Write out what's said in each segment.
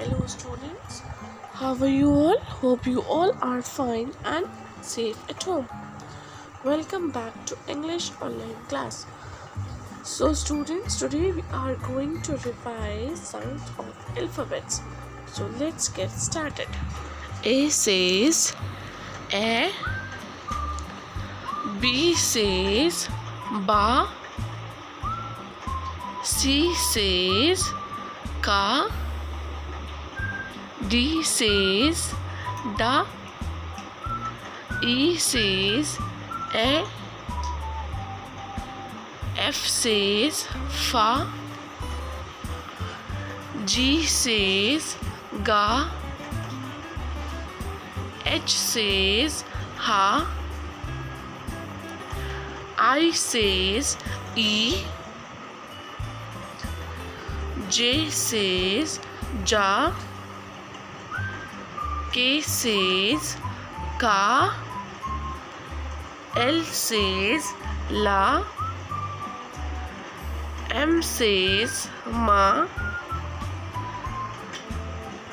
Hello students, how are you all? Hope you all are fine and safe at home. Welcome back to English online class. So students, today we are going to revise sounds of alphabets. So let's get started. A says A, B says Ba, C says Ka, D says Da, E says E, F says Fa, G says Ga, H says Ha, I says E, J says Ja, K says Ka, L says La, M says Ma,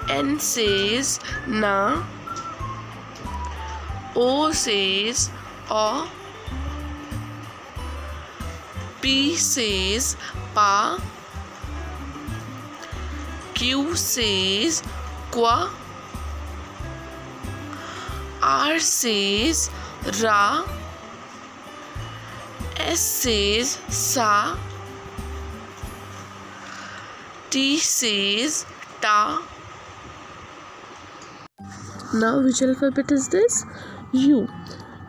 N says Na, O says O, P says Pa, Q says Qua, R says Ra, S says Sa, T says Ta. Now which alphabet is this? U.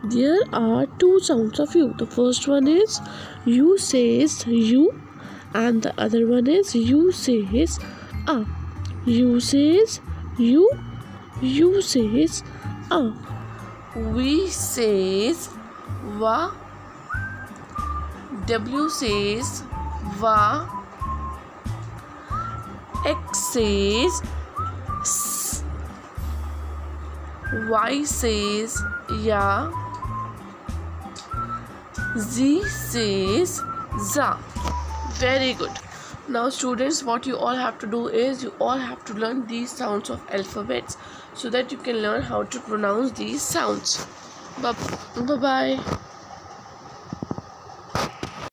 There are two sounds of U. The first one is U says U and the other one is U says A. U says U, U says A. V says Va, W says Va, X says S, Y says Ya, Z says Za. Very good. Now students, what you all have to do is you all have to learn these sounds of alphabets so that you can learn how to pronounce these sounds. Bye bye.